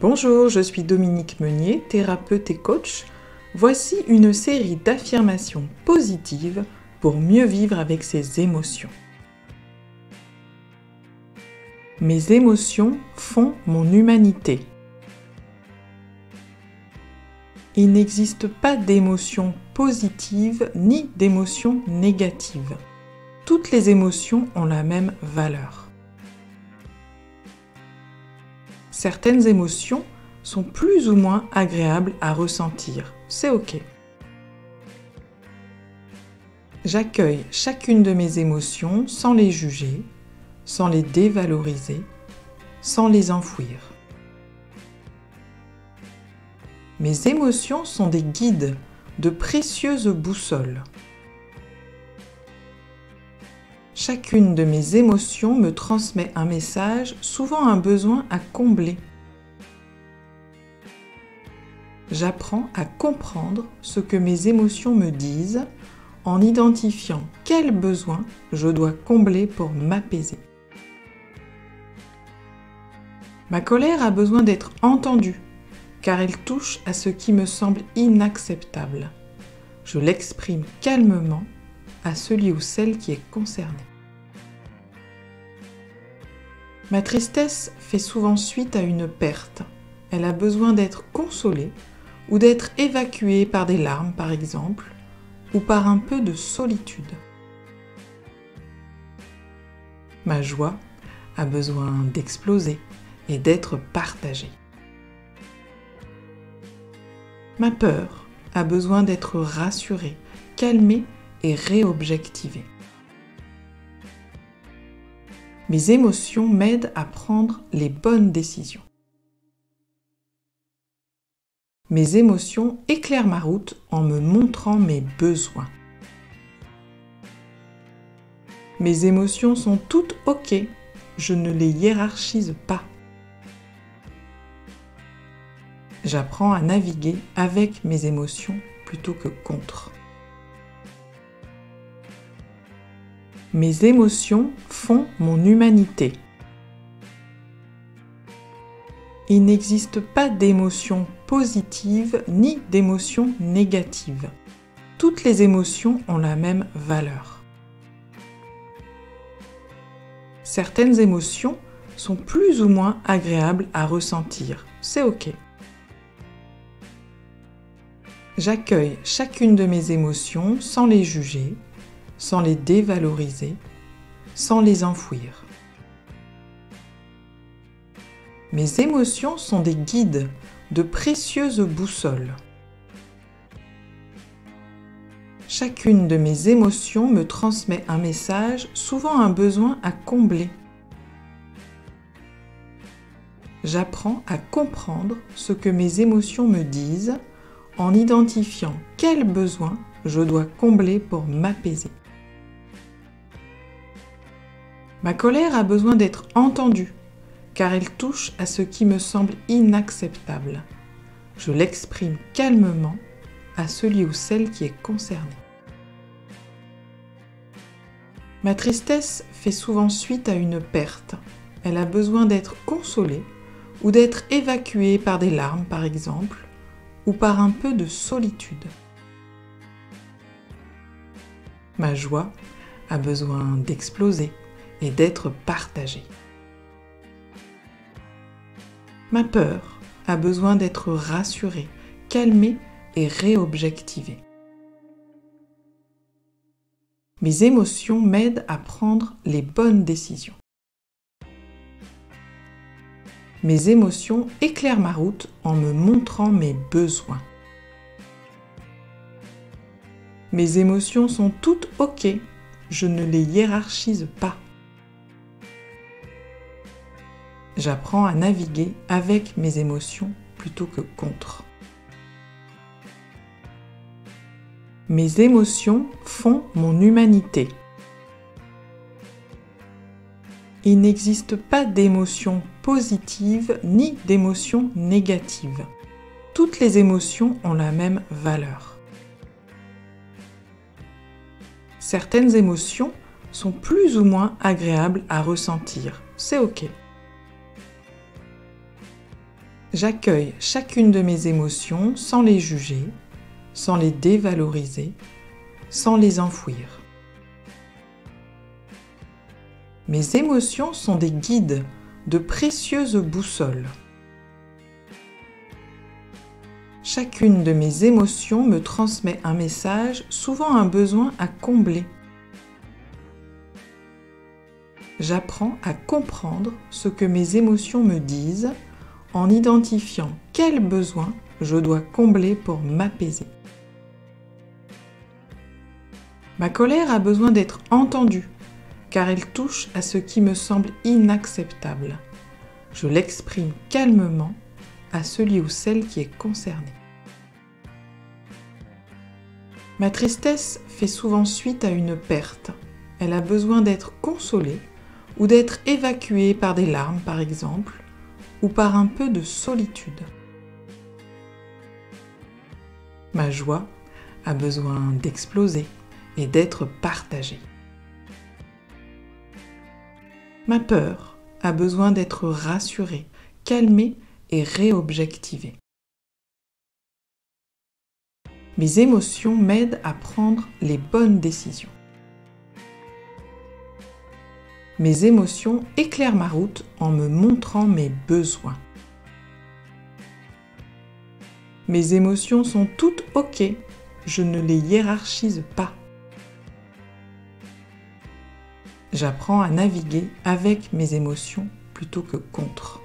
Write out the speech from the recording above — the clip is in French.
Bonjour, je suis Dominique Meunier, thérapeute et coach. Voici une série d'affirmations positives pour mieux vivre avec ses émotions. Mes émotions font mon humanité. Il n'existe pas d'émotions positives ni d'émotions négatives. Toutes les émotions ont la même valeur. Certaines émotions sont plus ou moins agréables à ressentir, c'est ok. J'accueille chacune de mes émotions sans les juger, sans les dévaloriser, sans les enfouir. Mes émotions sont des guides, de précieuses boussoles. Chacune de mes émotions me transmet un message, souvent un besoin à combler. J'apprends à comprendre ce que mes émotions me disent en identifiant quels besoins je dois combler pour m'apaiser. Ma colère a besoin d'être entendue, car elle touche à ce qui me semble inacceptable. Je l'exprime calmement à celui ou celle qui est concerné. Ma tristesse fait souvent suite à une perte. Elle a besoin d'être consolée ou d'être évacuée par des larmes, par exemple, ou par un peu de solitude. Ma joie a besoin d'exploser et d'être partagée. Ma peur a besoin d'être rassurée, calmée et réobjectivée. Mes émotions m'aident à prendre les bonnes décisions. Mes émotions éclairent ma route en me montrant mes besoins. Mes émotions sont toutes ok, je ne les hiérarchise pas. J'apprends à naviguer avec mes émotions plutôt que contre. Mes émotions font mon humanité. Il n'existe pas d'émotions positives ni d'émotions négatives. Toutes les émotions ont la même valeur. Certaines émotions sont plus ou moins agréables à ressentir, c'est ok. J'accueille chacune de mes émotions sans les juger, sans les dévaloriser, sans les enfouir. Mes émotions sont des guides, de précieuses boussoles. Chacune de mes émotions me transmet un message, souvent un besoin à combler. J'apprends à comprendre ce que mes émotions me disent en identifiant quels besoins je dois combler pour m'apaiser. Ma colère a besoin d'être entendue, car elle touche à ce qui me semble inacceptable. Je l'exprime calmement à celui ou celle qui est concerné. Ma tristesse fait souvent suite à une perte. Elle a besoin d'être consolée ou d'être évacuée par des larmes, par exemple, ou par un peu de solitude. Ma joie a besoin d'exploser et d'être partagée. Ma peur a besoin d'être rassurée, calmée et réobjectivée. Mes émotions m'aident à prendre les bonnes décisions. Mes émotions éclairent ma route en me montrant mes besoins. Mes émotions sont toutes ok, je ne les hiérarchise pas. J'apprends à naviguer avec mes émotions plutôt que contre. Mes émotions font mon humanité. Il n'existe pas d'émotions positives ni d'émotions négatives. Toutes les émotions ont la même valeur. Certaines émotions sont plus ou moins agréables à ressentir, c'est ok. J'accueille chacune de mes émotions sans les juger, sans les dévaloriser, sans les enfouir. Mes émotions sont des guides, de précieuses boussoles. Chacune de mes émotions me transmet un message, souvent un besoin à combler. J'apprends à comprendre ce que mes émotions me disent en identifiant quels besoins je dois combler pour m'apaiser. Ma colère a besoin d'être entendue, car elle touche à ce qui me semble inacceptable. Je l'exprime calmement à celui ou celle qui est concerné. Ma tristesse fait souvent suite à une perte. Elle a besoin d'être consolée ou d'être évacuée par des larmes, par exemple, ou par un peu de solitude. Ma joie a besoin d'exploser et d'être partagée. Ma peur a besoin d'être rassurée, calmée et réobjectivée. Mes émotions m'aident à prendre les bonnes décisions. Mes émotions éclairent ma route en me montrant mes besoins. Mes émotions sont toutes OK, je ne les hiérarchise pas. J'apprends à naviguer avec mes émotions plutôt que contre.